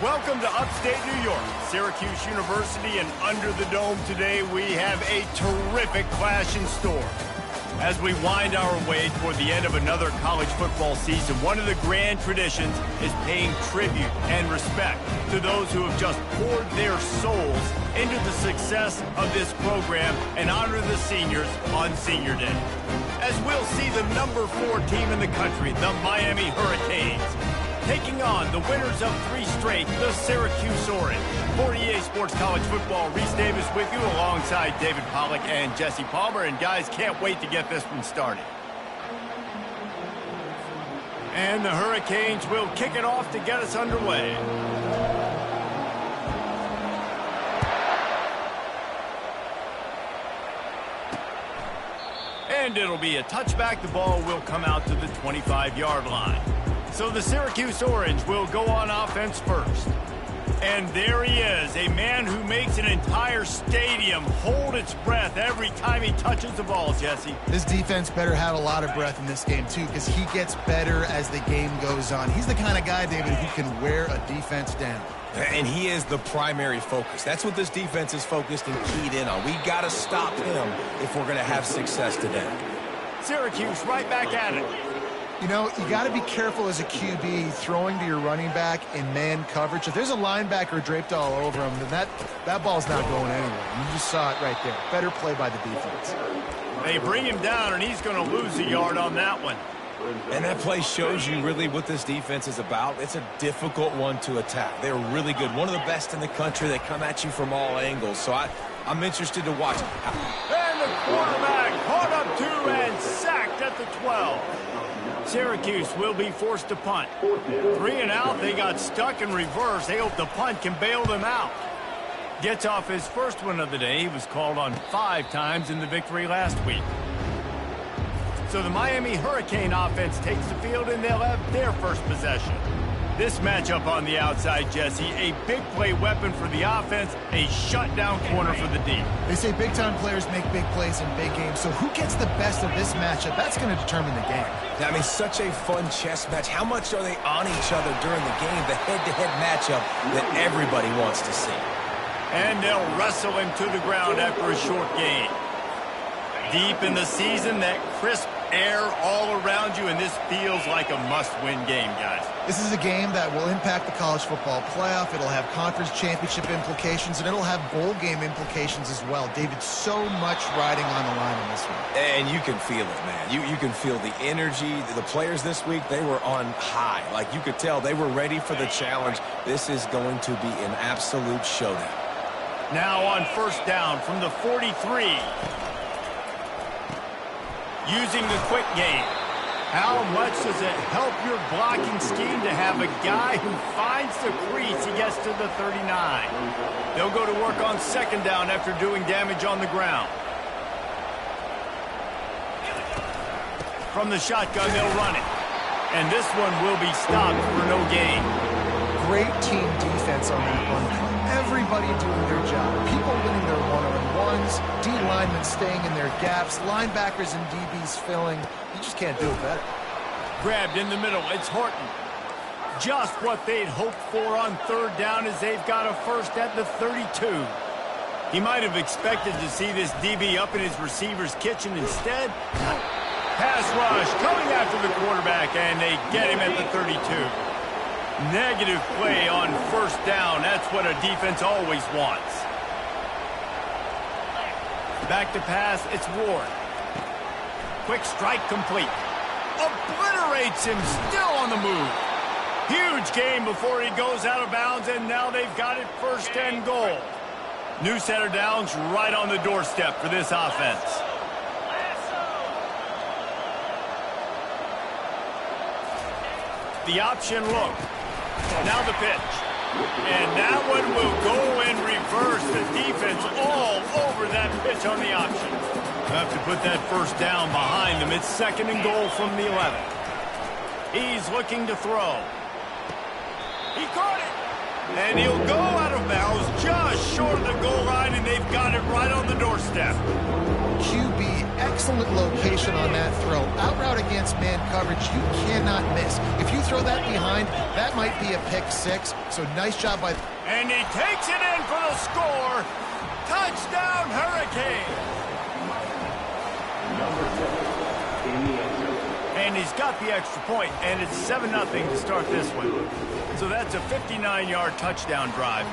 Welcome to upstate New York, Syracuse University, and under the dome today we have a terrific clash in store. As we wind our way toward the end of another college football season, one of the grand traditions is paying tribute and respect to those who have just poured their souls into the success of this program and honor the seniors on Senior Day. As we'll see the number 4 team in the country, the Miami Hurricanes, taking on the winners of 3 straight, the Syracuse Orange. For EA Sports College Football, Reese Davis with you alongside David Pollack and Jesse Palmer. And guys, can't wait to get this one started. And the Hurricanes will kick it off to get us underway. And it'll be a touchback. The ball will come out to the 25-yard line. So the Syracuse Orange will go on offense first. And there he is, a man who makes an entire stadium hold its breath every time he touches the ball, Jesse. This defense better have a lot of breath in this game, too, because he gets better as the game goes on. He's the kind of guy, David, who can wear a defense down. And he is the primary focus. That's what this defense is focused and keyed in on. We got to stop him if we're going to have success today. Syracuse right back at it. You know, you got to be careful as a QB throwing to your running back in man coverage. If there's a linebacker draped all over him, then that ball's not going anywhere. You just saw it right there. Better play by the defense. They bring him down, and he's going to lose a yard on that one. And that play shows you really what this defense is about. It's a difficult one to attack. They're really good. One of the best in the country. They come at you from all angles. So I'm interested to watch. And the quarterback caught up 2 and sacked at the 12. Syracuse will be forced to punt. 3 and out. They got stuck in reverse. They hope the punt can bail them out. Gets off his first one of the day. He was called on 5 times in the victory last week. So the Miami Hurricane offense takes the field, and they'll have their first possession. This matchup on the outside, Jesse, a big play weapon for the offense, a shutdown corner for the D. They say big-time players make big plays in big games, so who gets the best of this matchup? That's going to determine the game. I mean, such a fun chess match. How much are they on each other during the game? The head-to-head matchup that everybody wants to see. And they'll wrestle him to the ground after a short gain. Deep in the season, that crisp air all around you, and this feels like a must-win game, guys. This is a game that will impact the college football playoff. It'll have conference championship implications, and it'll have bowl game implications as well. David, so much riding on the line in this one. And you can feel it, man. You can feel the energy. The players this week, they were on high. Like, you could tell they were ready for the challenge. This is going to be an absolute showdown. Now on first down from the 43. Using the quick game. How much does it help your blocking scheme to have a guy who finds the crease? He gets to the 39. They'll go to work on second down after doing damage on the ground. From the shotgun, they'll run it. And this one will be stopped for no gain. Great team defense on that run play. Everybody doing their job. People winning their one-on-ones, D linemen staying in their gaps, linebackers and DBs filling. You just can't do it better. Grabbed in the middle. It's Horton. Just what they'd hoped for on third down as they've got a first at the 32. He might have expected to see this DB up in his receiver's kitchen. Instead, pass rush coming after the quarterback, and they get him at the 32. Negative play on first down. That's what a defense always wants. Back to pass. It's Ward. Quick strike complete. Obliterates him. Still on the move. Huge game before he goes out of bounds, and now they've got it first and goal. New set of downs right on the doorstep for this offense. The option look. Now the pitch. And that one will go in reverse. The defense all over that pitch on the option. Have to put that first down behind them. It's second and goal from the 11. He's looking to throw. He caught it. And he'll go out of bounds just short of the goal line, and they've got it right on the doorstep. QB, excellent location on that throw. Out route against man coverage, you cannot miss. If you throw that behind, that might be a pick six. So nice job by... And he takes it in for the score. Touchdown, Hurricane. And he's got the extra point, and it's 7-0 to start this one. So that's a 59-yard touchdown drive.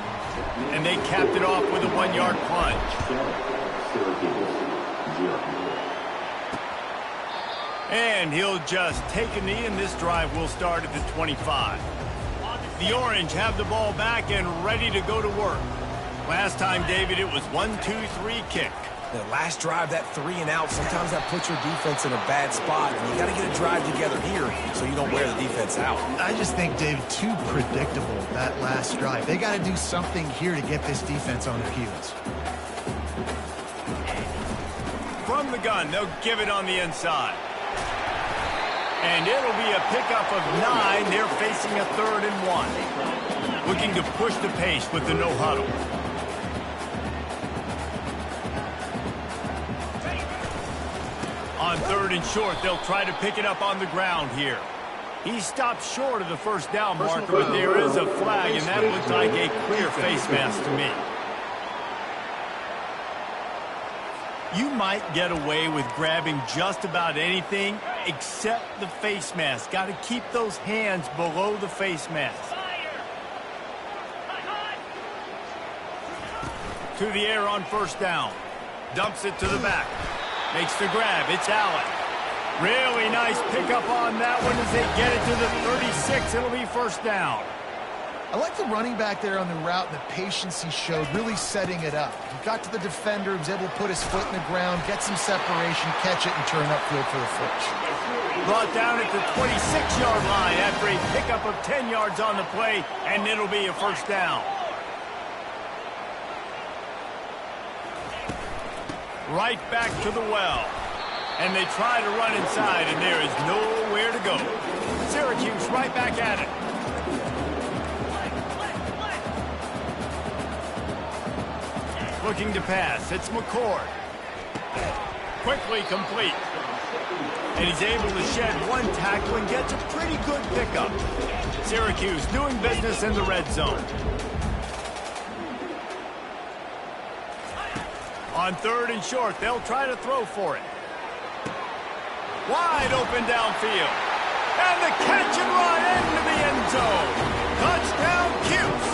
And they capped it off with a 1-yard plunge. And he'll just take a knee, and this drive will start at the 25. The Orange have the ball back and ready to go to work. Last time, David, it was 1-2-3 kick. The last drive, that 3 and out, sometimes that puts your defense in a bad spot. And you got to get a drive together here so you don't wear the defense out. I just think, Dave, too predictable, that last drive. They got to do something here to get this defense on their heels. From the gun, they'll give it on the inside. And it'll be a pickup of 9. They're facing a 3rd and 1. Looking to push the pace with the no huddle. On 3rd and short, they'll try to pick it up on the ground here. He stopped short of the first down marker, but there is a flag, and that looks like a clear face mask to me. You might get away with grabbing just about anything except the face mask. Got to keep those hands below the face mask. To the air on first down. Dumps it to the back. Makes the grab. It's Allen. Really nice pickup on that one as they get it to the 36. It'll be first down. I like the running back there on the route and the patience he showed, really setting it up. He got to the defender, was able to put his foot in the ground, get some separation, catch it, and turn upfield for the first. Brought down at the 26-yard line after a pickup of 10 yards on the play, and it'll be a first down. Right back to the well. And they try to run inside, and there is nowhere to go. Syracuse right back at it. Looking to pass. It's McCord. Quickly complete. And he's able to shed one tackle and gets a pretty good pickup. Syracuse doing business in the red zone. On 3rd and short, they'll try to throw for it. Wide open downfield. And the catch and run into the end zone. Touchdown, Cuse.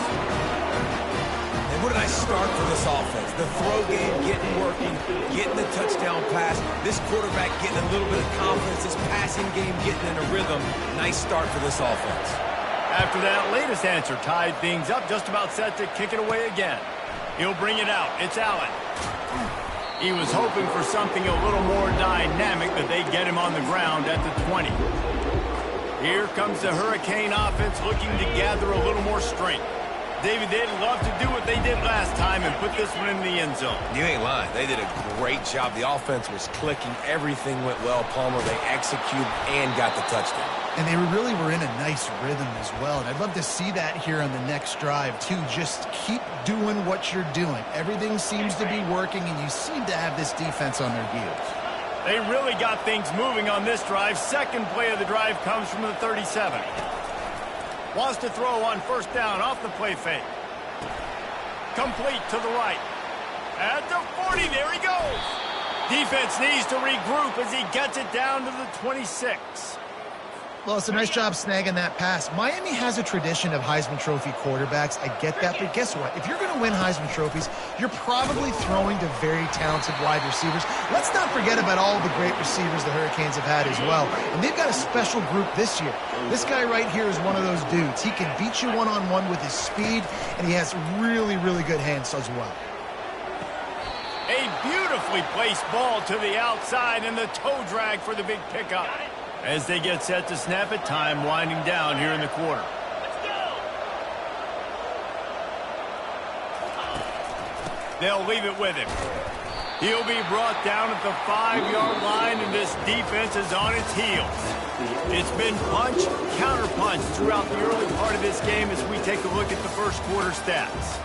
And what a nice start for this offense. The throw game getting working, getting the touchdown pass. This quarterback getting a little bit of confidence. This passing game getting in a rhythm. Nice start for this offense. After that latest answer, tied things up, just about set to kick it away again. He'll bring it out. It's Allen. He was hoping for something a little more dynamic, but they get him on the ground at the 20. Here comes the Hurricane offense looking to gather a little more strength. David, they'd love to do what they did last time and put this one in the end zone. You ain't lying. They did a great job. The offense was clicking. Everything went well, Palmer. They executed and got the touchdown. And they really were in a nice rhythm as well. And I'd love to see that here on the next drive, too. Just keep doing what you're doing. Everything seems to be working, and you seem to have this defense on their heels. They really got things moving on this drive. Second play of the drive comes from the 37. Wants to throw on first down off the play fake. Complete to the right. At the 40, there he goes. Defense needs to regroup as he gets it down to the 26. Well, it's a nice job snagging that pass. Miami has a tradition of Heisman Trophy quarterbacks. I get that, but guess what? If you're going to win Heisman Trophies, you're probably throwing to very talented wide receivers. Let's not forget about all the great receivers the Hurricanes have had as well. And they've got a special group this year. This guy right here is one of those dudes. He can beat you one-on-one with his speed, and he has really, really good hands as well. A beautifully placed ball to the outside, and the toe drag for the big pickup. As they get set to snap it, time winding down here in the quarter. They'll leave it with him. He'll be brought down at the 5-yard line, and this defense is on its heels. It's been punch, counter-punch throughout the early part of this game as we take a look at the first quarter stats.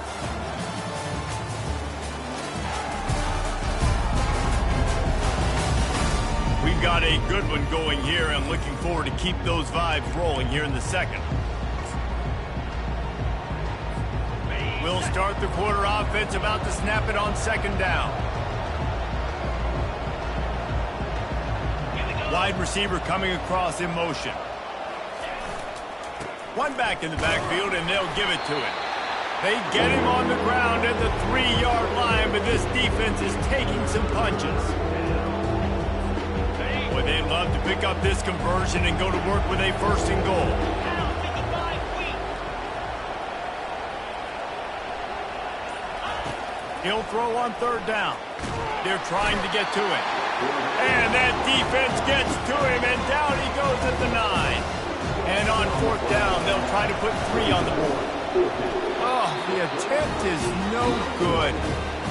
We've got a good one going here and looking forward to keep those vibes rolling here in the second. We'll start the quarter offense, about to snap it on second down. Wide receiver coming across in motion. One back in the backfield, and they'll give it to him. They get him on the ground at the 3-yard line, but this defense is taking some punches. Boy, they'd love to pick up this conversion and go to work with a 1st and goal. He'll throw on 3rd down. They're trying to get to it. And that defense gets to him, and down he goes at the 9. And on 4th down, they'll try to put 3 on the board. Oh, the attempt is no good.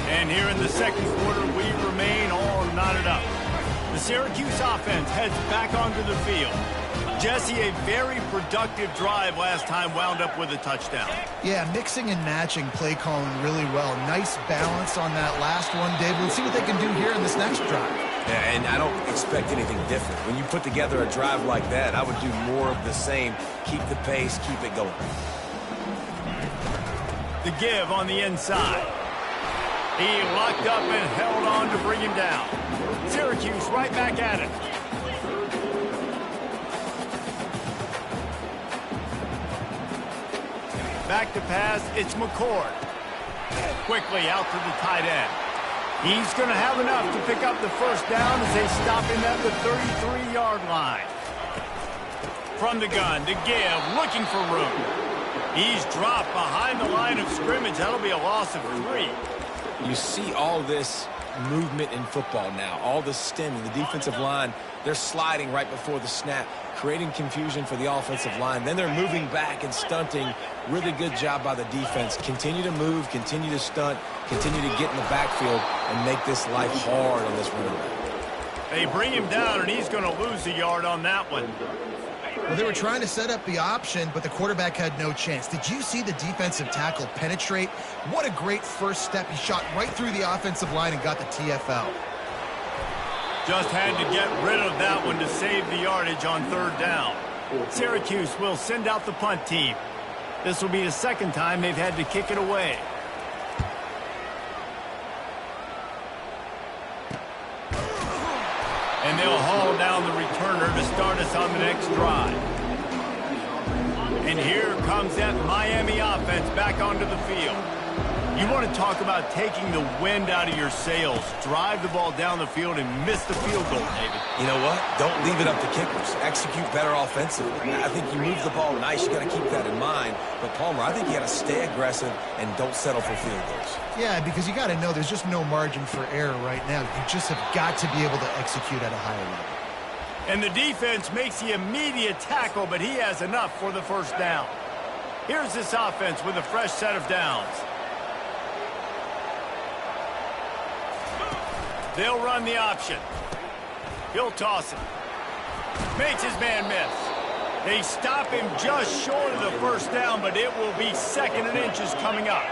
And here in the second quarter, we remain all knotted up. The Syracuse offense heads back onto the field. Jesse, a very productive drive last time, wound up with a touchdown. Yeah, mixing and matching play calling really well. Nice balance on that last one, David. Let's see what they can do here in this next drive. Yeah, and I don't expect anything different. When you put together a drive like that, I would do more of the same. Keep the pace, keep it going. The give on the inside. He locked up and held on to bring him down. Syracuse right back at it. Back to pass, it's McCord. Quickly out to the tight end. He's going to have enough to pick up the 1st down as they stop him at the 33-yard line. From the gun to give, looking for room. He's dropped behind the line of scrimmage. That'll be a loss of 3. You see all this movement in football now, all the stemming, the defensive line, they're sliding right before the snap, creating confusion for the offensive line. Then they're moving back and stunting. Really good job by the defense. Continue to move, continue to stunt, continue to get in the backfield and make this life hard on this running back. They bring him down, and he's going to lose a yard on that one. Well, they were trying to set up the option, but the quarterback had no chance. Did you see the defensive tackle penetrate? What a great first step. He shot right through the offensive line and got the TFL. Just had to get rid of that one to save the yardage on 3rd down. Syracuse will send out the punt team. This will be the 2nd time they've had to kick it away. And they'll haul down the returner to start us on the next drive. And here comes that Miami offense back onto the field. You want to talk about taking the wind out of your sails. Drive the ball down the field and miss the field goal, David. You know what? Don't leave it up to kickers. Execute better offensively. I think you move the ball nice. You got to keep that in mind. But, Palmer, I think you got to stay aggressive and don't settle for field goals. Yeah, because you got to know there's just no margin for error right now. You just have got to be able to execute at a higher level. And the defense makes the immediate tackle, but he has enough for the 1st down. Here's this offense with a fresh set of downs. They'll run the option. He'll toss it. Makes his man miss. They stop him just short of the 1st down, but it will be 2nd and inches coming up.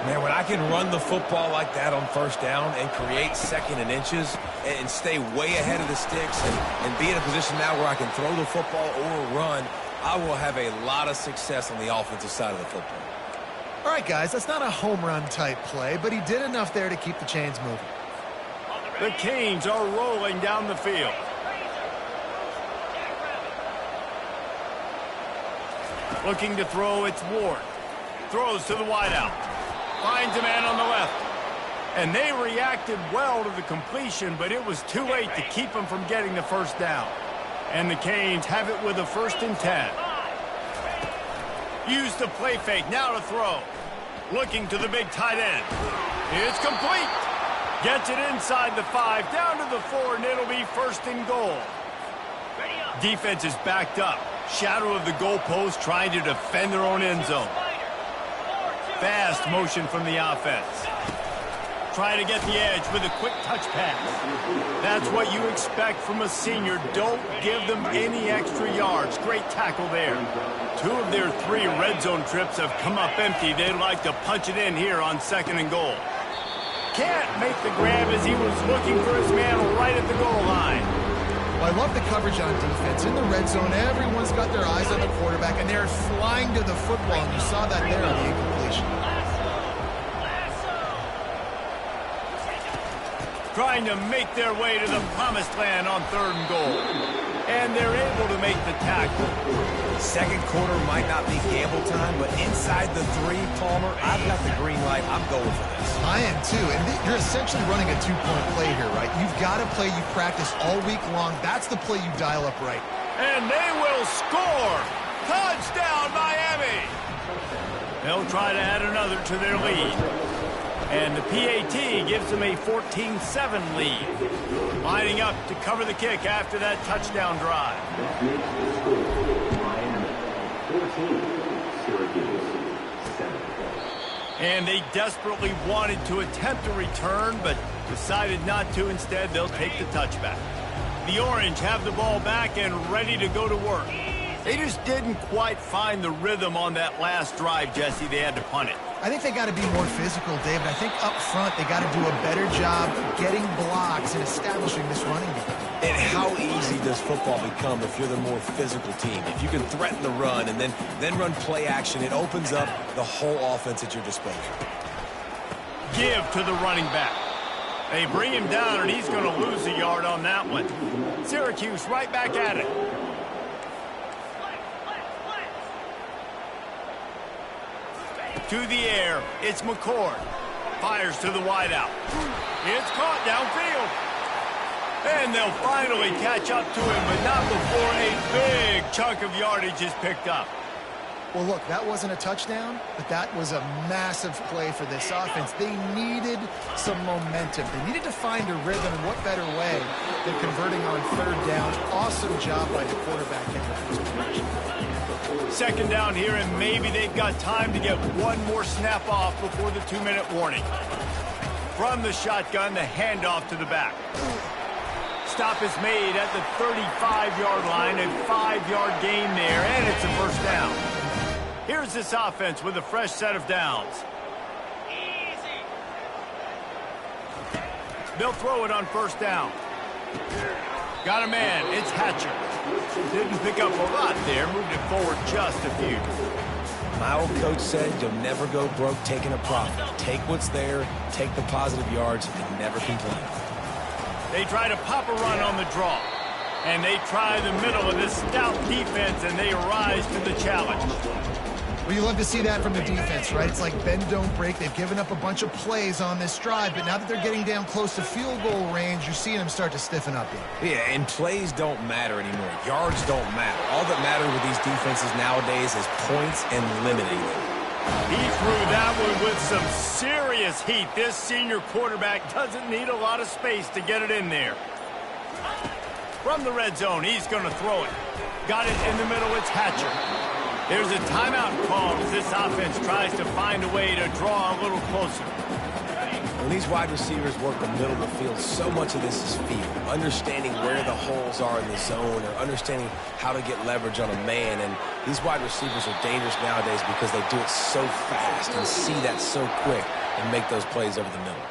Man, when I can run the football like that on 1st down and create 2nd and inches and stay way ahead of the sticks and be in a position now where I can throw the football or run, I will have a lot of success on the offensive side of the football. All right, guys, that's not a home run type play, but he did enough there to keep the chains moving. The Canes are rolling down the field. Looking to throw, it's Ward. Throws to the wideout. Finds a man on the left. And they reacted well to the completion, but it was too late to keep them from getting the 1st down. And the Canes have it with a 1st and 10. Use the play fake, now to throw. Looking to the big tight end. It's complete. Gets it inside the 5, down to the 4, and it'll be 1st and goal. Defense is backed up. Shadow of the goalpost, trying to defend their own end zone. Fast motion from the offense. Trying to get the edge with a quick touch pass. That's what you expect from a senior. Don't give them any extra yards. Great tackle there. 2 of their 3 red zone trips have come up empty. They'd like to punch it in here on 2nd and goal. Can't make the grab as he was looking for his man right at the goal line. Well, I love the coverage on defense. In the red zone, everyone's got their eyes on the quarterback, and they're flying to the football, and you saw that there on the incompletion. Trying to make their way to the promised land on 3rd and goal. And they're able to make the tackle. Second quarter might not be gamble time, but inside the 3, Palmer, I've got the green light. I'm going for this. I am too, and you're essentially running a 2-point play here, right? You've got a play you practice all week long. That's the play you dial up right. And they will score! Touchdown, Miami! They'll try to add another to their lead. And the PAT gives them a 14-7 lead. Lining up to cover the kick after that touchdown drive. And they desperately wanted to attempt a return, but decided not to. Instead, they'll take the touchback. The Orange have the ball back and ready to go to work. They just didn't quite find the rhythm on that last drive, Jesse. They had to punt it. I think they got to be more physical, David. I think up front they got to do a better job getting blocks and establishing this running game. And how easy does football become if you're the more physical team? If you can threaten the run and then run play action, it opens up the whole offense at your disposal. Give to the running back. They bring him down, and he's going to lose a yard on that one. Syracuse right back at it. To the air, it's McCord. Fires to the wideout. It's caught downfield. And they'll finally catch up to him, but not before a big chunk of yardage is picked up. Well, look, that wasn't a touchdown, but that was a massive play for this offense. They needed some momentum. They needed to find a rhythm, and what better way than converting on 3rd down. Awesome job by the quarterback in the first position. 2nd down here, and maybe they've got time to get one more snap off before the 2-minute warning. From the shotgun, the handoff to the back. Stop is made at the 35-yard line, a 5-yard gain there, and it's a 1st down. Here's this offense with a fresh set of downs. They'll throw it on 1st down. Got a man, it's Hatcher. Didn't pick up a lot there, moved it forward just a few. My old coach said you'll never go broke taking a profit. Take what's there, take the positive yards, and never complain. They try to pop a run on the draw. And they try the middle of this stout defense, and they rise to the challenge. Well, you love to see that from the defense, right? It's like bend, don't break. They've given up a bunch of plays on this drive, but now that they're getting down close to field goal range, you're seeing them start to stiffen up here. Yeah, and plays don't matter anymore. Yards don't matter. All that matters with these defenses nowadays is points and limiting them. He threw that one with some serious heat. This senior quarterback doesn't need a lot of space to get it in there. From the red zone, he's going to throw it. Got it in the middle, it's Hatcher. There's a timeout called as this offense tries to find a way to draw a little closer. When these wide receivers work the middle of the field, so much of this is feel. Understanding where the holes are in the zone or understanding how to get leverage on a man. And these wide receivers are dangerous nowadays because they do it so fast and see that so quick and make those plays over the middle.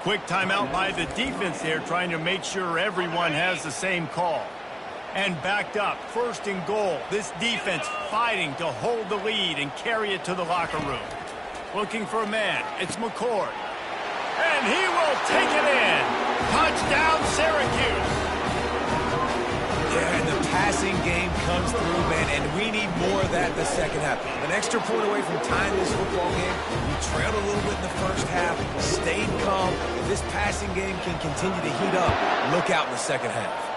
Quick timeout by the defense there, trying to make sure everyone has the same call. And backed up, 1st and goal. This defense fighting to hold the lead and carry it to the locker room. Looking for a man, it's McCord. And he will take it in. Touchdown, Syracuse. Yeah, and the passing game comes through, man, and we need more of that in the second half. An extra point away from tying this football game. We trailed a little bit in the first half, stayed calm. If this passing game can continue to heat up, look out in the second half.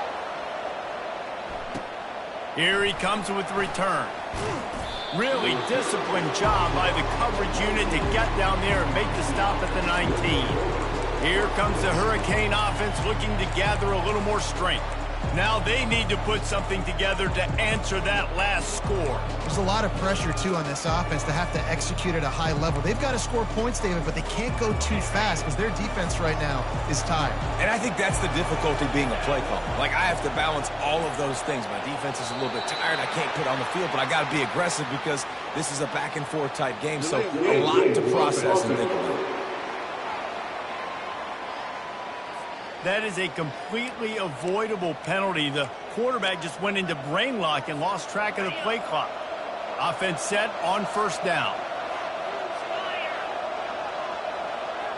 Here he comes with the return. Really disciplined job by the coverage unit to get down there and make the stop at the 19. Here comes the Hurricane offense looking to gather a little more strength. Now they need to put something together to answer that last score. There's a lot of pressure, too, on this offense to have to execute at a high level. They've got to score points, David, but they can't go too fast because their defense right now is tired. And I think that's the difficulty being a play caller. Like, I have to balance all of those things. My defense is a little bit tired. I can't put on the field, but I got to be aggressive because this is a back-and-forth type game, so a lot to process and think about. That is a completely avoidable penalty. The quarterback just went into brain lock and lost track of the play clock. Offense set on first down.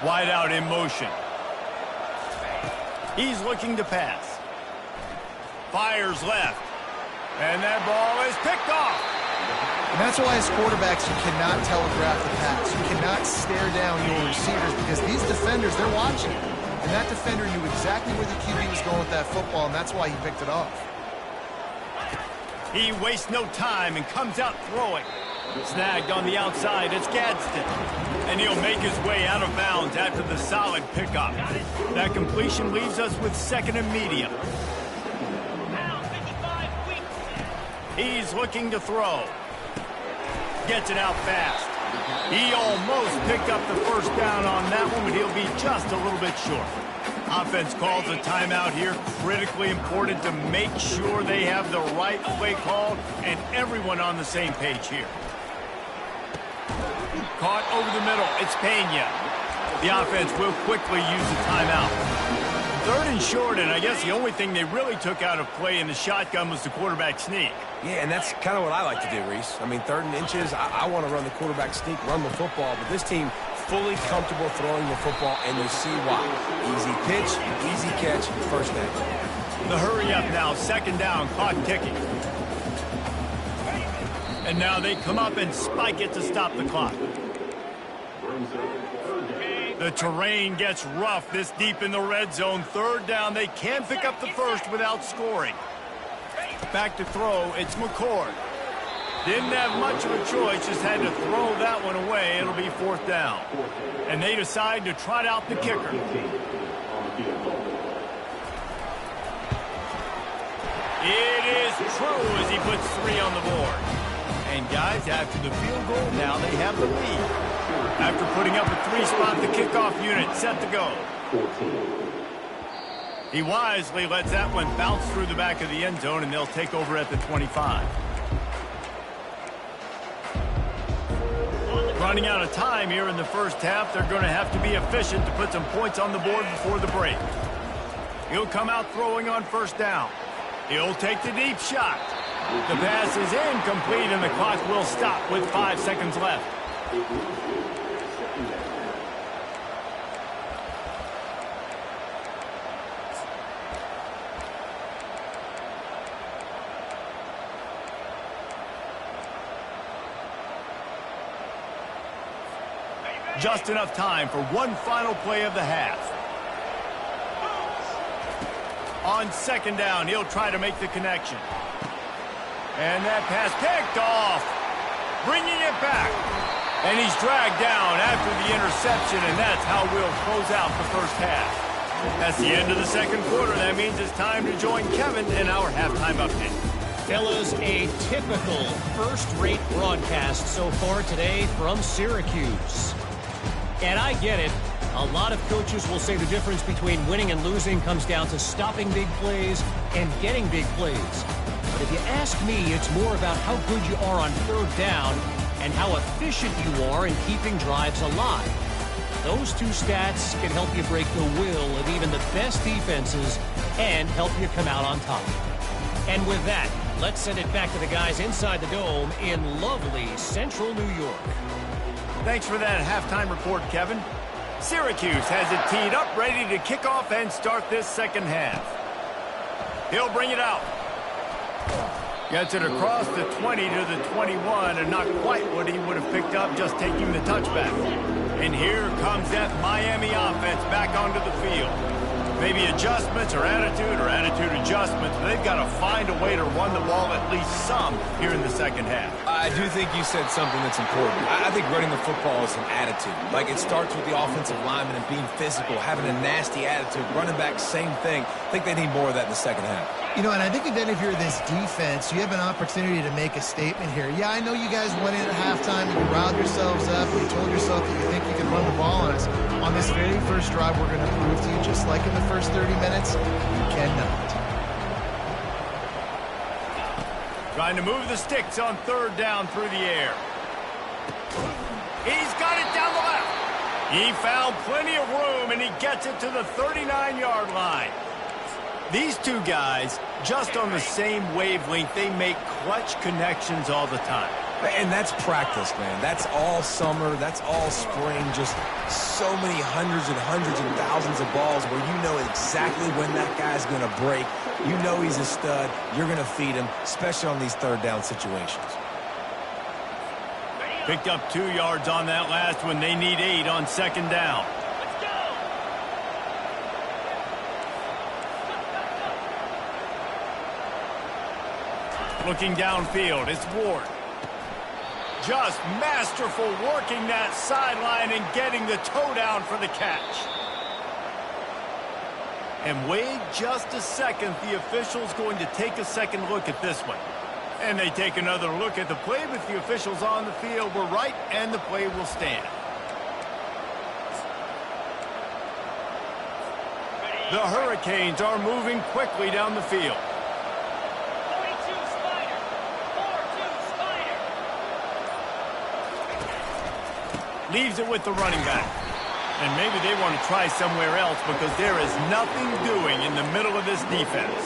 Wide out in motion. He's looking to pass. Fires left. And that ball is picked off. And that's why as quarterbacks you cannot telegraph the pass. You cannot stare down your receivers because these defenders, they're watching. And that defender knew exactly where the QB was going with that football, and that's why he picked it off. He wastes no time and comes out throwing. Snagged on the outside, it's Gadsden. And he'll make his way out of bounds after the solid pickup. That completion leaves us with second and medium. He's looking to throw. Gets it out fast. He almost picked up the first down on that one, but he'll be just a little bit short. Offense calls a timeout here. Critically important to make sure they have the right play call and everyone on the same page here. Caught over the middle. It's Pena. The offense will quickly use the timeout. Third and short, and I guess the only thing they really took out of play in the shotgun was the quarterback sneak. Yeah, and that's kind of what I like to do, Reese. I mean, 3rd and inches, I want to run the quarterback sneak, run the football, but this team fully comfortable throwing the football, and you see why. Easy pitch, easy catch, first down. The hurry up now, second down, clock ticking. And now they come up and spike it to stop the clock. The terrain gets rough this deep in the red zone. 3rd down, they can pick up the first without scoring. Back to throw, it's McCord. Didn't have much of a choice, just had to throw that one away. It'll be 4th down. And they decide to trot out the kicker. It is true as he puts 3 on the board. And guys, after the field goal, now they have the lead. After putting up a 3-spot, the kickoff unit set to go. He wisely lets that one bounce through the back of the end zone, and they'll take over at the 25. Running out of time here in the first half. They're going to have to be efficient to put some points on the board before the break. He'll come out throwing on first down. He'll take the deep shot. The pass is incomplete, and the clock will stop with 5 seconds left. Just enough time for one final play of the half. On second down, he'll try to make the connection. And that pass picked off. Bringing it back. And he's dragged down after the interception, and that's how we'll close out the first half. That's the end of the second quarter. That means it's time to join Kevin in our halftime update. Fellas, a typical first-rate broadcast so far today from Syracuse. And I get it. A lot of coaches will say the difference between winning and losing comes down to stopping big plays and getting big plays. But if you ask me, it's more about how good you are on 3rd down and how efficient you are in keeping drives alive. Those 2 stats can help you break the will of even the best defenses and help you come out on top. And with that, let's send it back to the guys inside the Dome in lovely central New York. Thanks for that halftime report, Kevin. Syracuse has it teed up, ready to kick off and start this second half. He'll bring it out. Gets it across the 20 to the 21, and not quite what he would have picked up just taking the touchback. And here comes that Miami offense back onto the field. Maybe adjustments or attitude adjustments. They've got to find a way to run the ball at least some here in the second half. I do think you said something that's important. I think running the football is an attitude. Like, it starts with the offensive lineman and being physical, having a nasty attitude. Running back, same thing. I think they need more of that in the second half. You know, and I think then if you're this defense, you have an opportunity to make a statement here. Yeah, I know you guys went in at halftime, you riled yourselves up, and you told yourself that you think you can run the ball on us. On this very first drive, we're going to prove to you, just like in the first 30 minutes, you cannot. Trying to move the sticks on 3rd down through the air. He's got it down the left. He found plenty of room, and he gets it to the 39-yard line. These two guys, just on the same wavelength, they make clutch connections all the time. And that's practice, man. That's all summer. That's all spring. Just so many hundreds and thousands of balls where you know exactly when that guy's going to break. You know he's a stud. You're going to feed him, especially on these third down situations. Picked up 2 yards on that last one. They need 8 on second down. Looking downfield, it's Ward. Just masterful working that sideline and getting the toe down for the catch. And wait just a second. The official's going to take a second look at this one. And they take another look at the play, but the officials on the field were right, and the play will stand. The Hurricanes are moving quickly down the field. Leaves it with the running back. And maybe they want to try somewhere else because there is nothing doing in the middle of this defense.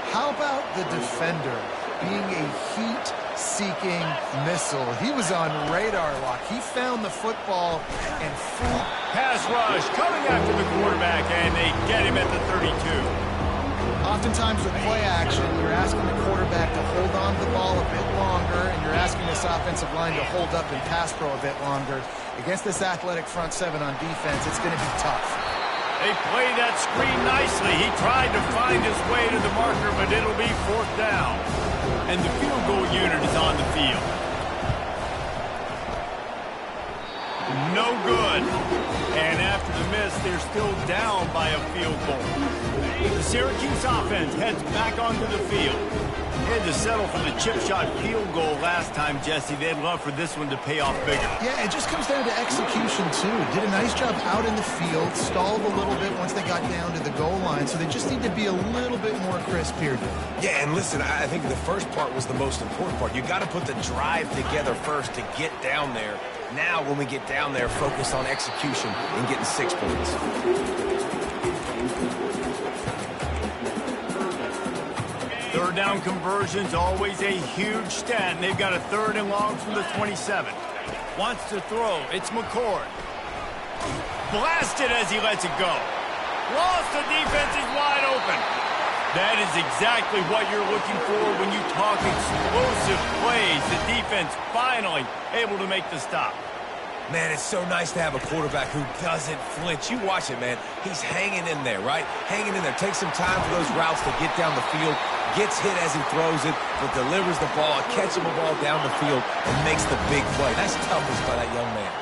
How about the defender being a heat-seeking missile? He was on radar lock. He found the football and flew. Pass rush coming after the quarterback, and they get him at the 32. Oftentimes with play action, you're asking the quarterback to hold on to the ball a bit longer, and you're asking this offensive line to hold up and pass pro a bit longer. Against this athletic front seven on defense, it's going to be tough. They played that screen nicely. He tried to find his way to the marker, but it'll be 4th down. And the field goal unit is on the field. No good. And after the miss, they're still down by a field goal. The Syracuse offense heads back onto the field. They had to settle for the chip shot field goal last time, Jesse. They'd love for this one to pay off bigger. Yeah, it just comes down to execution, too. Did a nice job out in the field, stalled a little bit once they got down to the goal line, so they just need to be a little bit more crisp here. Yeah, and listen, I think the first part was the most important part. You got to put the drive together first to get down there. Now, when we get down there, focus on execution and getting 6 points. Third down conversion's always a huge stat, and they've got a 3rd and long from the 27. Wants to throw. It's McCord. Blasted as he lets it go. Lost, the defense is wide open. That is exactly what you're looking for when you talk explosive plays. The defense finally able to make the stop. Man, it's so nice to have a quarterback who doesn't flinch. You watch it, man. He's hanging in there, right? Hanging in there. Takes some time for those routes to get down the field. Gets hit as he throws it, but delivers the ball, a catchable ball down the field, and makes the big play. That's toughness by that young man.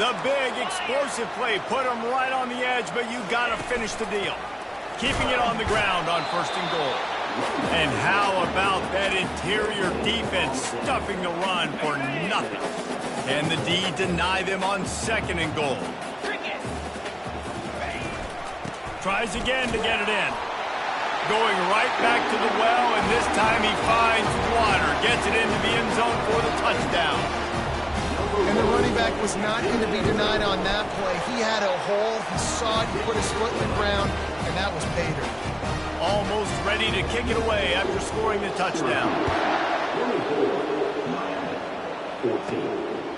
The big explosive play put him right on the edge, but you got to finish the deal. Keeping it on the ground on 1st and goal. And how about that interior defense stuffing the run for nothing? Can the D deny them on 2nd and goal? Tries again to get it in. Going right back to the well, and this time he finds water. Gets it into the end zone for the touchdown. And the running back was not going to be denied on that play. He had a hole. He saw it. He put his foot in the ground, and that was pay dirt. Almost ready to kick it away after scoring the touchdown.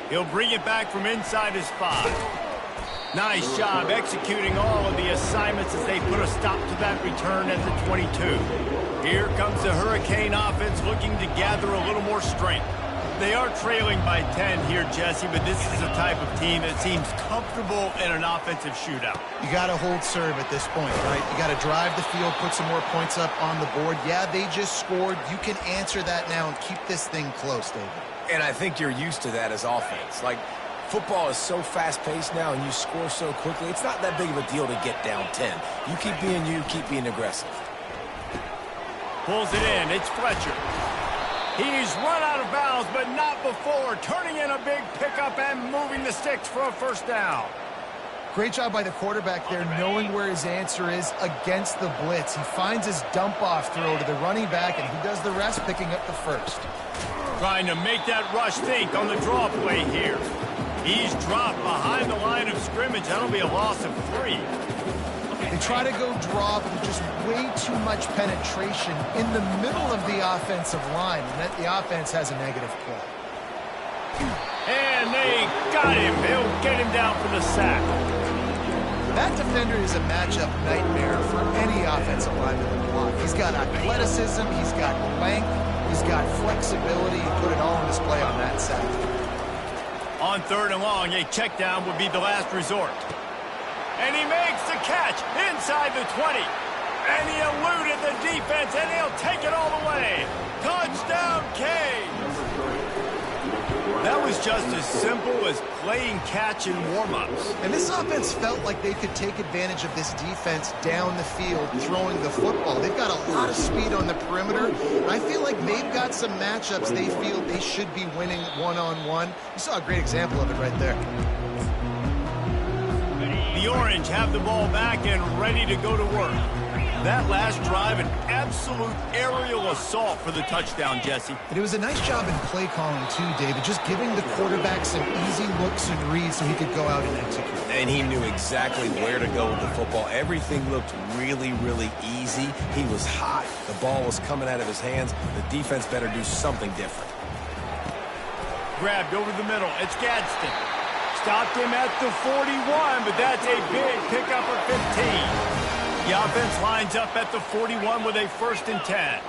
He'll bring it back from inside his 5. Nice job executing all of the assignments as they put a stop to that return at the 22. Here comes the Hurricane offense looking to gather a little more strength. They are trailing by 10 here, Jesse, but this is the type of team that seems comfortable in an offensive shootout. You got to hold serve at this point, right? You got to drive the field, put some more points up on the board. Yeah, they just scored. You can answer that now and keep this thing close, David. And I think you're used to that as offense. Like, football is so fast-paced now and you score so quickly, it's not that big of a deal to get down 10. You keep being aggressive. Pulls it in. It's Fletcher. He's run out of bounds, but not before. Turning in a big pickup and moving the sticks for a 1st down. Great job by the quarterback there, knowing where his answer is against the blitz. He finds his dump-off throw to the running back, and he does the rest, picking up the 1st. Trying to make that rush think on the draw play here. He's dropped behind the line of scrimmage. That'll be a loss of 3. They try to go draw, but there's just way too much penetration in the middle of the offensive line, and that the offense has a negative play. And they got him. They'll get him down for the sack. That defender is a matchup nightmare for any offensive lineman to block. He's got athleticism, he's got length, he's got flexibility. He put it all on display on that sack. On 3rd and long, a check down would be the last resort. And he makes the catch inside the 20. And he eluded the defense, and he'll take it all the way. Touchdown, Canes! That was just as simple as playing catch in warm-ups. And this offense felt like they could take advantage of this defense down the field throwing the football. They've got a lot of speed on the perimeter. I feel like they've got some matchups they feel they should be winning one-on-one. You saw a great example of it right there. The Orange have the ball back and ready to go to work. That last drive, an absolute aerial assault for the touchdown, Jesse. And it was a nice job in play calling, too, David, just giving the quarterback some easy looks and reads so he could go out and execute. And he knew exactly where to go with the football. Everything looked really, really easy. He was hot. The ball was coming out of his hands. The defense better do something different. Grabbed over the middle. It's Gadsden. Stopped him at the 41, but that's a big pickup of 15. The offense lines up at the 41 with a 1st and 10.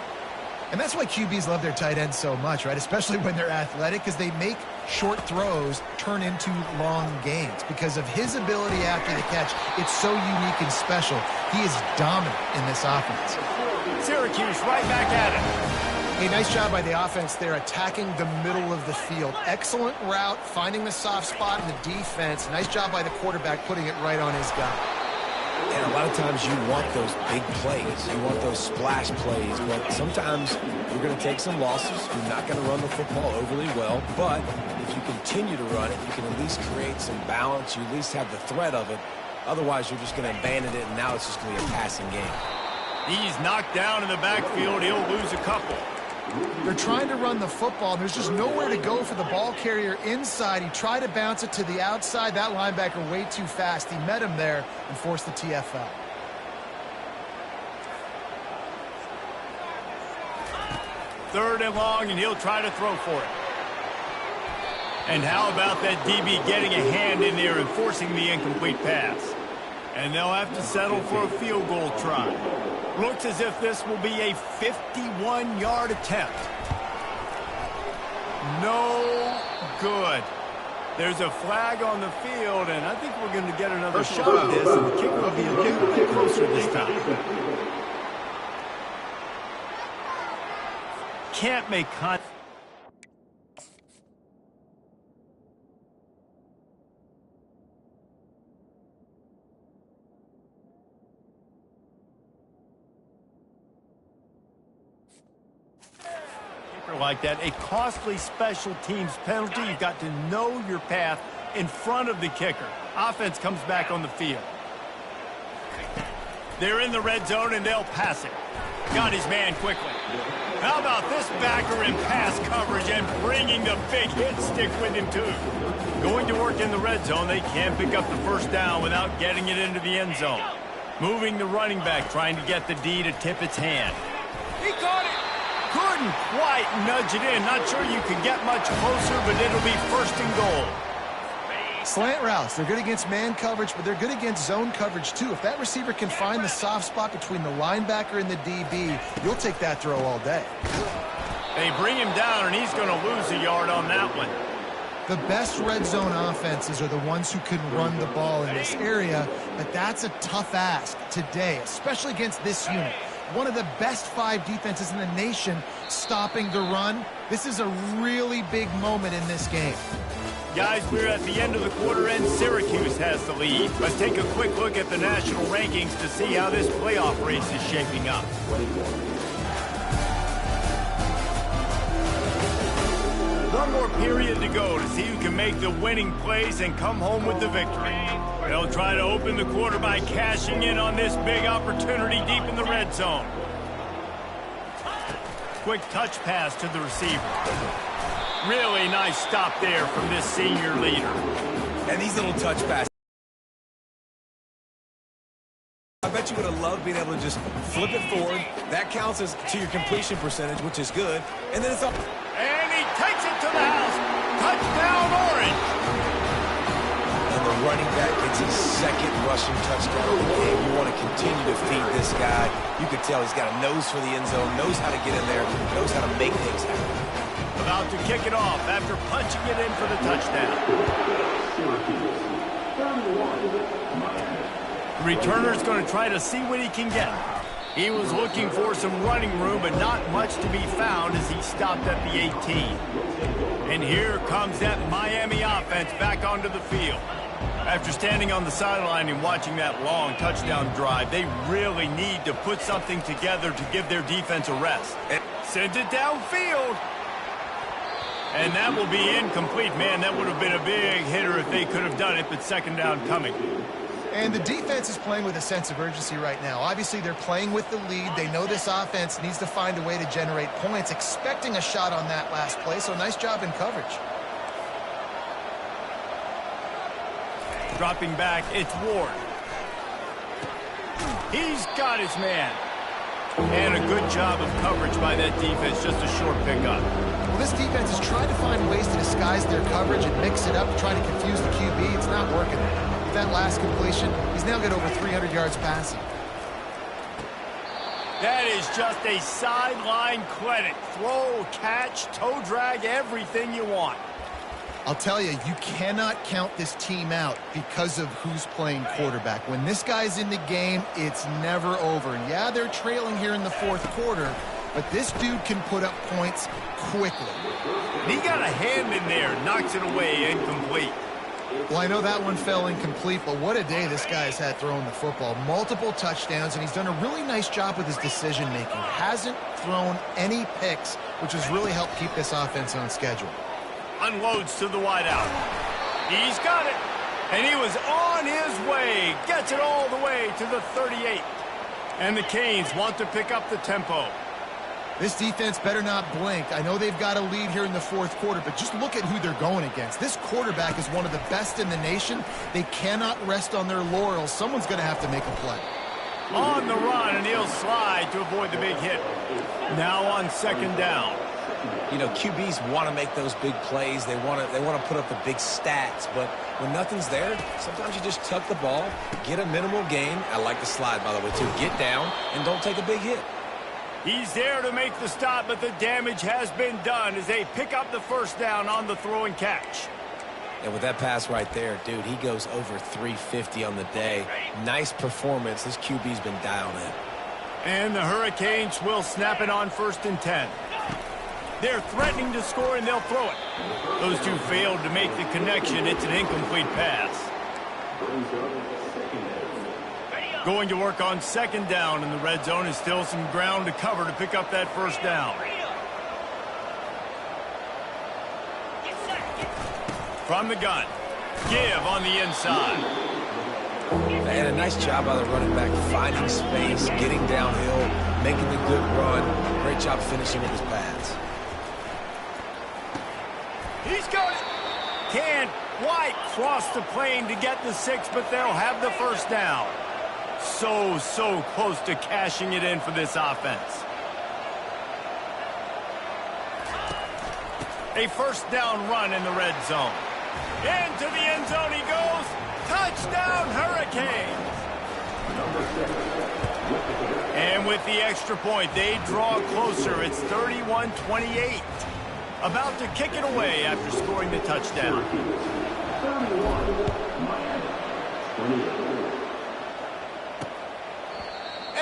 And that's why QBs love their tight ends so much, right? Especially when they're athletic, because they make short throws turn into long gains. Because of his ability after the catch, it's so unique and special. He is dominant in this offense. Syracuse right back at it. A nice job by the offense there, attacking the middle of the field. Excellent route, finding the soft spot in the defense. Nice job by the quarterback, putting it right on his guy. And a lot of times you want those big plays. You want those splash plays. But sometimes you're going to take some losses. You're not going to run the football overly well. But if you continue to run it, you can at least create some balance. You at least have the threat of it. Otherwise, you're just going to abandon it, and now it's just going to be a passing game. He's knocked down in the backfield. He'll lose a couple. They're trying to run the football. There's just nowhere to go for the ball carrier inside. He tried to bounce it to the outside. That linebacker way too fast. He met him there and forced the TFL. Third and long, and he'll try to throw for it. And how about that DB getting a hand in there and forcing the incomplete pass? And they'll have to settle for a field goal try. Looks as if this will be a 51-yard attempt. No good. There's a flag on the field, and I think we're going to get another shot at this, and the kicker will be a little bit closer this time. Can't make contact. Like that, a costly special teams penalty. You've got to know your path in front of the kicker. Offense comes back on the field. They're in the red zone, and they'll pass it. Got his man quickly. How about this backer in pass coverage and bringing the big hit stick with him, too. Going to work in the red zone, they can't pick up the first down without getting it into the end zone. Moving the running back, trying to get the D to tip its hand. He caught it. Couldn't quite nudge it in. Not sure you could get much closer, but it'll be 1st and goal. Slant routes. They're good against man coverage, but they're good against zone coverage, too. If that receiver can find the soft spot between the linebacker and the DB, you'll take that throw all day. They bring him down, and he's going to lose a yard on that one. The best red zone offenses are the ones who can run the ball in this area, but that's a tough ask today, especially against this unit. One of the best 5 defenses in the nation stopping the run. This is a really big moment in this game. Guys, we're at the end of the quarter, and Syracuse has the lead. Let's take a quick look at the national rankings to see how this playoff race is shaping up. One more period to go to see who can make the winning plays and come home with the victory. They'll try to open the quarter by cashing in on this big opportunity deep in the red zone. Quick touch pass to the receiver. Really nice stop there from this senior leader. And these little touch passes. I bet you would have loved being able to just flip it forward. That counts as to your completion percentage, which is good. And then it's up. And he takes it to the house. Touchdown, Orange. And the running back gets his second rushing touchdown of the game. You want to continue to feed this guy. You could tell he's got a nose for the end zone, knows how to get in there, knows how to make things happen. About to kick it off after punching it in for the touchdown. The returner's going to try to see what he can get. He was looking for some running room, but not much to be found as he stopped at the 18. And here comes that Miami offense back onto the field. After standing on the sideline and watching that long touchdown drive, they really need to put something together to give their defense a rest. Send it downfield. And that will be incomplete. Man, that would have been a big hitter if they could have done it, but second down coming. And the defense is playing with a sense of urgency right now. Obviously, they're playing with the lead. They know this offense needs to find a way to generate points, expecting a shot on that last play, so nice job in coverage. Dropping back, it's Ward. He's got his man. And a good job of coverage by that defense, just a short pickup. Well, this defense is trying to find ways to disguise their coverage and mix it up, trying to confuse the QB. It's not working. With that last completion, he's now got over 300 yards passing. That is just a sideline clinic. Throw, catch, toe drag, everything you want. I'll tell you, you cannot count this team out because of who's playing quarterback. When this guy's in the game, it's never over. And yeah, they're trailing here in the fourth quarter, but this dude can put up points quickly. He got a hand in there, knocks it away, incomplete. Well, I know that one fell incomplete, but what a day this guy's had throwing the football. Multiple touchdowns, and he's done a really nice job with his decision-making. Hasn't thrown any picks, which has really helped keep this offense on schedule. Unloads to the wideout. He's got it. And he was on his way. Gets it all the way to the 38. And the Canes want to pick up the tempo. This defense better not blink. I know they've got a lead here in the fourth quarter, but just look at who they're going against. This quarterback is one of the best in the nation. They cannot rest on their laurels. Someone's going to have to make a play. On the run, and he'll slide to avoid the big hit. Now on second down. You know, QBs want to make those big plays. They want to put up the big stats. But when nothing's there, sometimes you just tuck the ball, get a minimal gain. I like the slide, by the way, too. Get down and don't take a big hit. He's there to make the stop, but the damage has been done as they pick up the first down on the throw and catch. And with that pass right there, dude, he goes over 350 on the day. Nice performance. This QB's been dialed in. And the Hurricanes will snap it on 1st and 10. They're threatening to score, and they'll throw it. Those two failed to make the connection. It's an incomplete pass. Going to work on second down in the red zone. Is still some ground to cover to pick up that first down. From the gun. Give on the inside. And a nice job by the running back, finding space, getting downhill, making the good run. Great job finishing with his pass. He's got it. Can't quite cross the plane to get the 6, but they'll have the first down. So close to cashing it in for this offense. A first down run in the red zone. Into the end zone he goes. Touchdown, Hurricanes. And with the extra point, they draw closer. It's 31-28. About to kick it away after scoring the touchdown.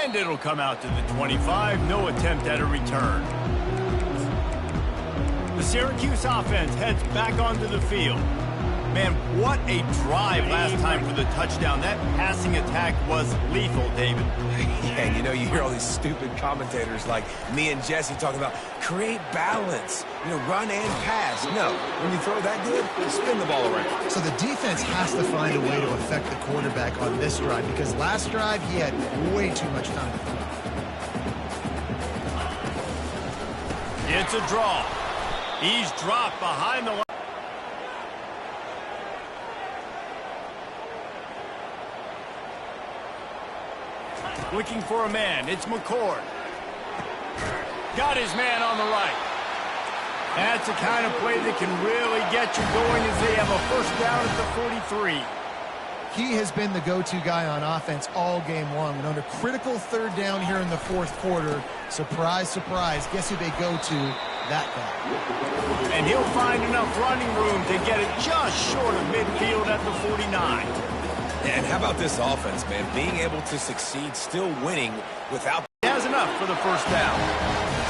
And it'll come out to the 25. No attempt at a return. The Syracuse offense heads back onto the field. Man, what a drive last time for the touchdown. That passing attack was lethal, David. Yeah, and you know, you hear all these stupid commentators like me and Jesse talking about create balance, you know, run and pass. No, when you throw that good, spin the ball around. So the defense has to find a way to affect the quarterback on this drive because last drive he had way too much time to throw. It's a draw. He's dropped behind the line. Looking for a man. It's McCord. Got his man on the right. That's the kind of play that can really get you going as they have a first down at the 43. He has been the go-to guy on offense all game long. And on a critical third down here in the fourth quarter, surprise, surprise, guess who they go to? That guy. And he'll find enough running room to get it just short of midfield at the 49. And how about this offense, man? Being able to succeed, still winning without... He has enough for the first down.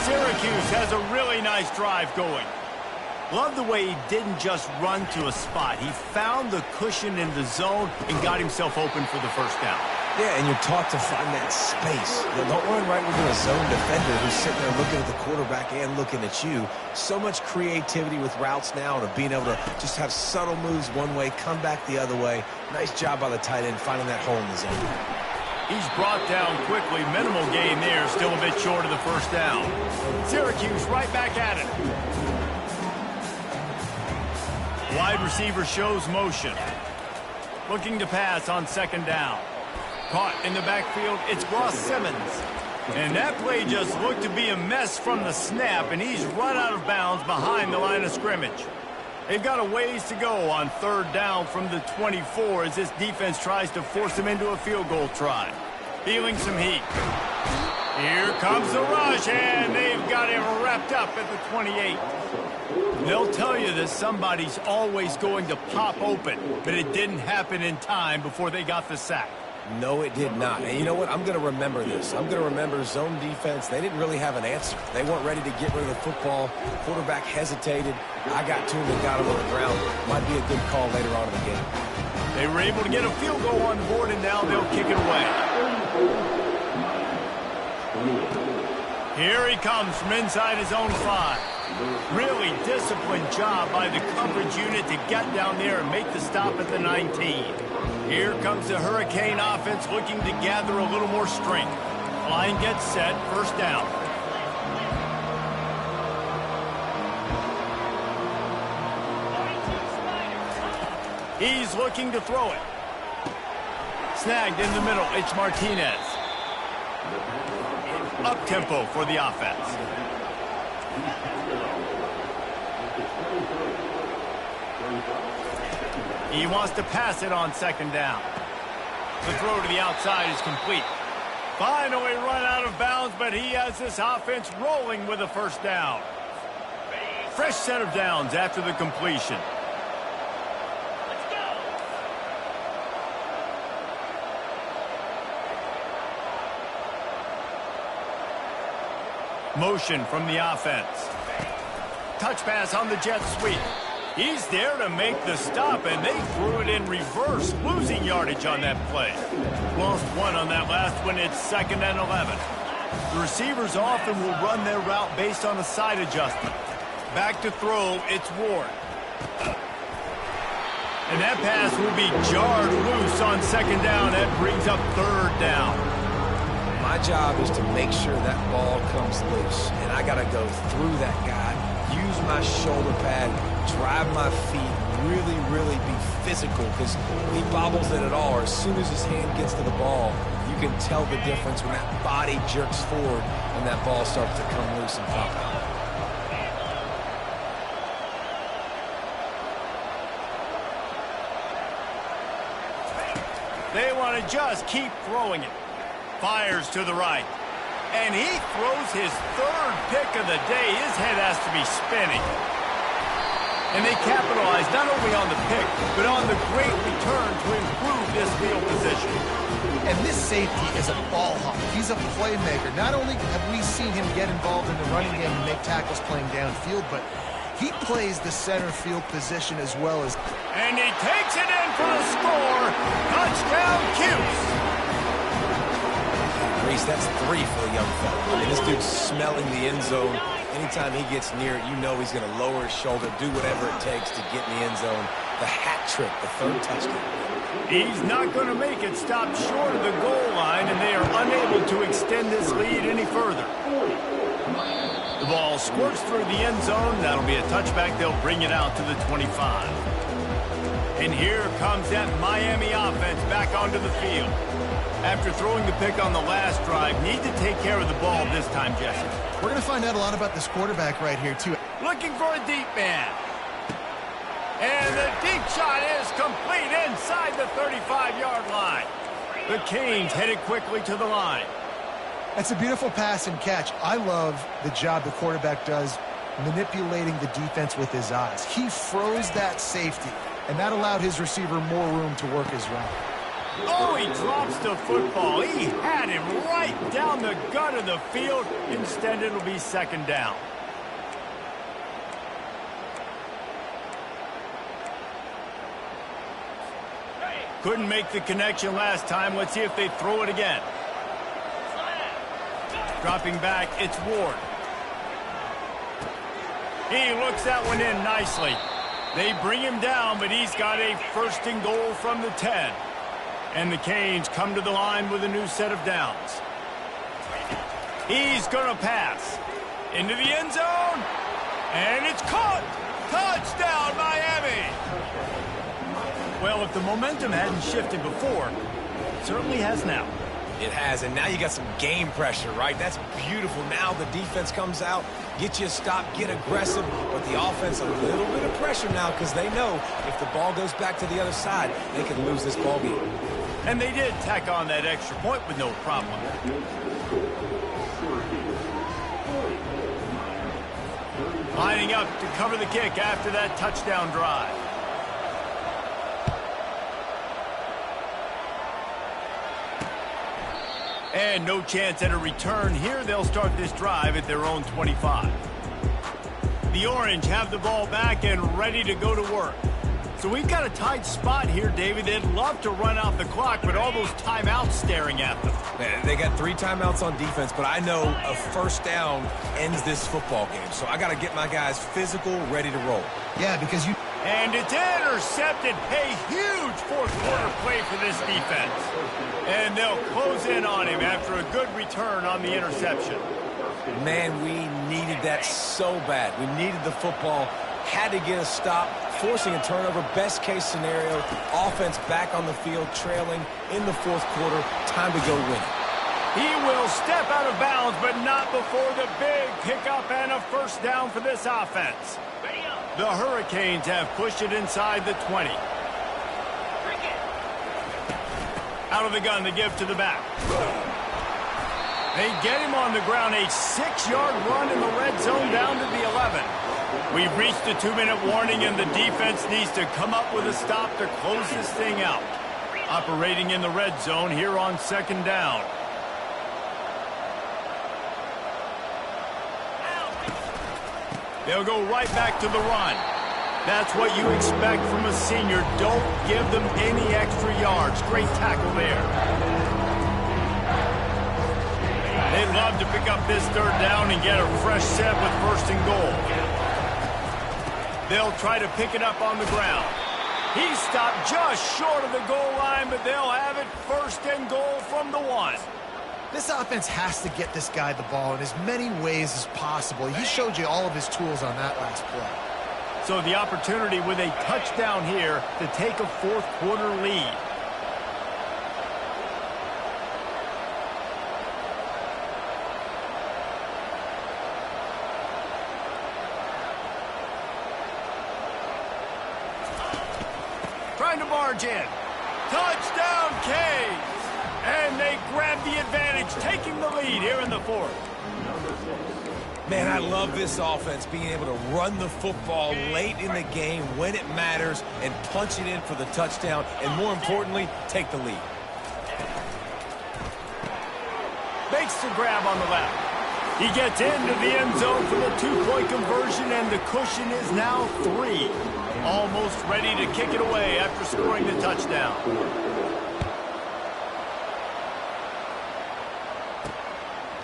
Syracuse has a really nice drive going. Love the way he didn't just run to a spot. He found the cushion in the zone and got himself open for the first down. Yeah, and you're taught to find that space. You know, don't run right into a zone defender who's sitting there looking at the quarterback and looking at you. So much creativity with routes now and being able to just have subtle moves one way, come back the other way. Nice job by the tight end finding that hole in the zone. He's brought down quickly. Minimal gain there. Still a bit short of the first down. Syracuse right back at it. Wide receiver shows motion. Looking to pass on second down. Caught in the backfield, it's Ross Simmons. And that play just looked to be a mess from the snap, and he's run out of bounds behind the line of scrimmage. They've got a ways to go on third down from the 24 as this defense tries to force him into a field goal try. Feeling some heat. Here comes the rush, and they've got him wrapped up at the 28. They'll tell you that somebody's always going to pop open, but it didn't happen in time before they got the sack. No, it did not. And you know what? I'm going to remember this. I'm going to remember zone defense. They didn't really have an answer. They weren't ready to get rid of the football. Quarterback hesitated. I got to him and got him on the ground. Might be a good call later on in the game. They were able to get a field goal on the board, and now they'll kick it away. Here he comes from inside his own 5. Really disciplined job by the coverage unit to get down there and make the stop at the 19. Here comes the Hurricane offense looking to gather a little more strength. Line gets set, first down. He's looking to throw it. Snagged in the middle, it's Martinez. Up-tempo for the offense. He wants to pass it on second down. The throw to the outside is complete. Finally run out of bounds, but he has this offense rolling with a first down. Fresh set of downs after the completion. Motion from the offense. Touch pass on the jet sweep. He's there to make the stop, and they threw it in reverse, losing yardage on that play. Lost one on that last one. It's 2nd and 11. The receivers often will run their route based on a side adjustment. Back to throw, it's Ward. And that pass will be jarred loose on second down. That brings up third down. My job is to make sure that ball comes loose, and I got to go through that guy, use my shoulder pad, drive my feet, really be physical, because he bobbles it at all. Or as soon as his hand gets to the ball, you can tell the difference when that body jerks forward and that ball starts to come loose and pop out. They want to just keep throwing it. Fires to the right. And he throws his third pick of the day. His head has to be spinning. And they capitalize not only on the pick, but on the great return to improve this field position. And this safety is a ball hawk. He's a playmaker. Not only have we seen him get involved in the running game and make tackles playing downfield, but he plays the center field position as well as... And he takes it in for the score. Touchdown, Cuse. Reese, that's 3 for the young fella. I mean, this dude's smelling the end zone. Anytime he gets near it, you know he's going to lower his shoulder, do whatever it takes to get in the end zone. The hat trick, the 3rd touchdown. He's not going to make it. Stop short of the goal line, and they are unable to extend this lead any further. The ball squirts through the end zone. That'll be a touchback. They'll bring it out to the 25. And here comes that Miami offense back onto the field. After throwing the pick on the last drive, need to take care of the ball this time, Jesse. We're going to find out a lot about this quarterback right here, too. Looking for a deep man. And the deep shot is complete inside the 35-yard line. The Canes headed quickly to the line. That's a beautiful pass and catch. I love the job the quarterback does manipulating the defense with his eyes. He froze that safety, and that allowed his receiver more room to work his route. Oh, he drops the football. He had him right down the gut of the field. Instead, it'll be second down. Couldn't make the connection last time. Let's see if they throw it again. Dropping back, it's Ward. He looks that one in nicely. They bring him down, but he's got a first and goal from the 10. And the Canes come to the line with a new set of downs. He's going to pass. Into the end zone. And it's caught. Touchdown, Miami. Well, if the momentum hadn't shifted before, it certainly has now. It has, and now you got some game pressure, right? That's beautiful. Now the defense comes out, get you a stop, get aggressive, but the offense a little bit of pressure now because they know if the ball goes back to the other side, they could lose this ball game. And they did tack on that extra point with no problem. Lining up to cover the kick after that touchdown drive. And no chance at a return here. They'll start this drive at their own 25. The Orange have the ball back and ready to go to work. So we've got a tight spot here, David. They'd love to run out the clock, but all those timeouts staring at them. They got 3 timeouts on defense, but I know a first down ends this football game. So I got to get my guys physical, ready to roll. Yeah, because you... And it's intercepted. A huge fourth-quarter play for this defense. And they'll close in on him after a good return on the interception. Man, we needed that so bad. We needed the football, had to get a stop, forcing a turnover. Best case scenario, offense back on the field, trailing in the fourth quarter. Time to go win. He will step out of bounds, but not before the big pickup and a first down for this offense. The Hurricanes have pushed it inside the 20. Out of the gun to give to the back. They get him on the ground. A 6-yard run in the red zone down to the 11. We've reached the 2-minute warning, and the defense needs to come up with a stop to close this thing out. Operating in the red zone here on second down. They'll go right back to the run. That's what you expect from a senior. Don't give them any extra yards. Great tackle there. They'd love to pick up this third down and get a fresh set with first and goal. They'll try to pick it up on the ground. He stopped just short of the goal line, but they'll have it first and goal from the 1. This offense has to get this guy the ball in as many ways as possible. He showed you all of his tools on that last play. So the opportunity with a touchdown here to take a fourth-quarter lead. Trying to barge in. Touchdown, Canes! And they grab the advantage, taking the lead here in the fourth. Man, I love this offense, being able to run the football late in the game when it matters and punch it in for the touchdown, and more importantly, take the lead. Makes the grab on the left. He gets into the end zone for the 2-point conversion, and the cushion is now 3. Almost ready to kick it away after scoring the touchdown.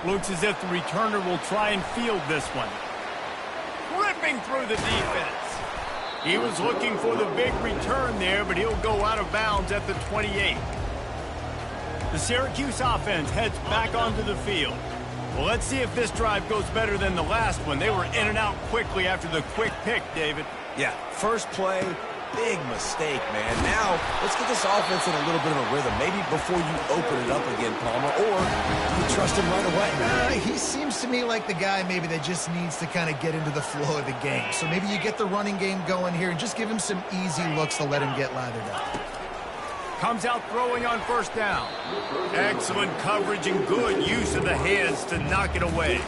Looks as if the returner will try and field this one. Ripping through the defense. He was looking for the big return there, but he'll go out of bounds at the 28. The Syracuse offense heads back onto the field. Well, let's see if this drive goes better than the last one. They were in and out quickly after the quick pick, David. Yeah, first play, big mistake, man. Now, let's get this offense in a little bit of a rhythm. Maybe before you open it up again, Palmer, or do you trust him right away? He seems to me like the guy maybe that just needs to kind of get into the flow of the game. So maybe you get the running game going here and just give him some easy looks to let him get lathered up. Comes out throwing on first down. Excellent coverage and good use of the hands to knock it away.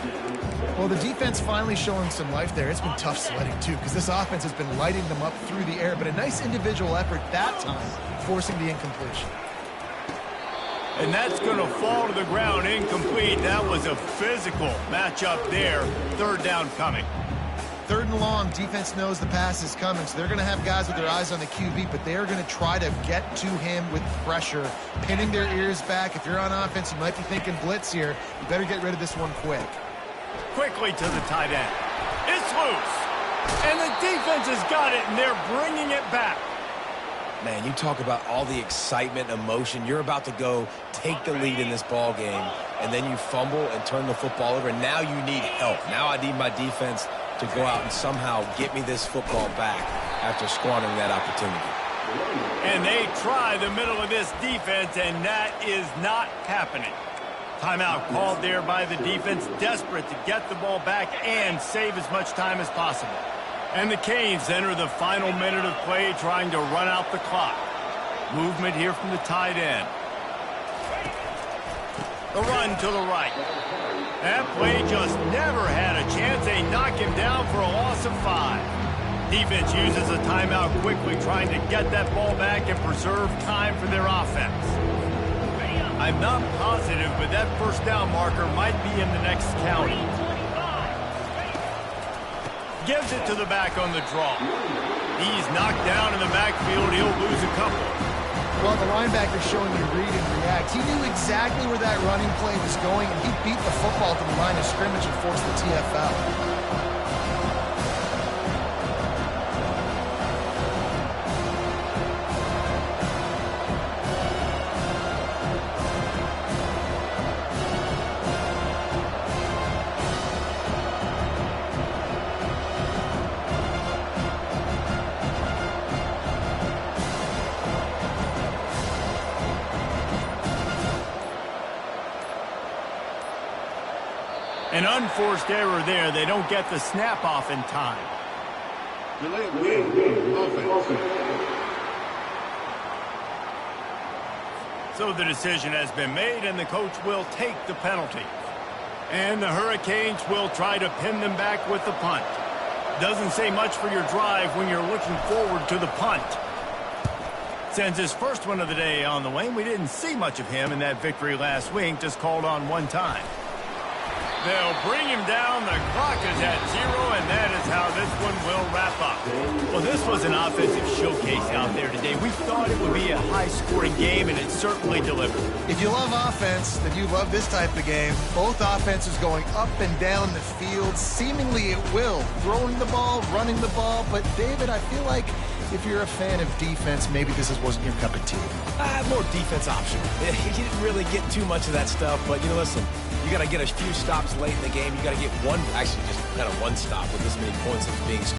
Well, the defense finally showing some life there. It's been tough sledding, too, because this offense has been lighting them up through the air, but a nice individual effort that time, forcing the incompletion. And that's going to fall to the ground incomplete. That was a physical matchup there. Third down coming. Third and long, defense knows the pass is coming, so they're going to have guys with their eyes on the QB, but they are going to try to get to him with pressure, pinning their ears back. If you're on offense, you might be thinking blitz here. You better get rid of this one quick. Quickly to the tight end. It's loose. And the defense has got it, and they're bringing it back. Man, you talk about all the excitement, emotion. You're about to go take the lead in this ball game, and then you fumble and turn the football over. Now you need help. Now I need my defense to go out and somehow get me this football back after squandering that opportunity. And they try the middle of this defense, and that is not happening. Timeout called there by the defense, desperate to get the ball back and save as much time as possible. And the Canes enter the final minute of play, trying to run out the clock. Movement here from the tight end. The run to the right. That play just never had a chance. They knock him down for a loss of 5. Defense uses a timeout quickly, trying to get that ball back and preserve time for their offense. I'm not positive, but that first down marker might be in the next county. Gives it to the back on the draw. He's knocked down in the backfield. He'll lose a couple. Well, the linebacker showing you read and react. He knew exactly where that running play was going, and he beat the football to the line of scrimmage and forced the TFL. An unforced error there. They don't get the snap off in time. So the decision has been made, and the coach will take the penalty. And the Hurricanes will try to pin them back with the punt. Doesn't say much for your drive when you're looking forward to the punt. Sends his first one of the day on the way. We didn't see much of him in that victory last week, just called on one time. They'll bring him down. The clock is at 0, and that is how this one will wrap up. Well, this was an offensive showcase out there today. We thought it would be a high-scoring game, and it certainly delivered. If you love offense, then you love this type of game. Both offenses going up and down the field. Seemingly it will. Throwing the ball, running the ball. But, David, I feel like if you're a fan of defense, maybe this wasn't your cup of tea. More defense option. He didn't really get too much of that stuff, but, listen, you got to get a few stops late in the game. You got to get one, actually just kind of one stop with this many points being scored.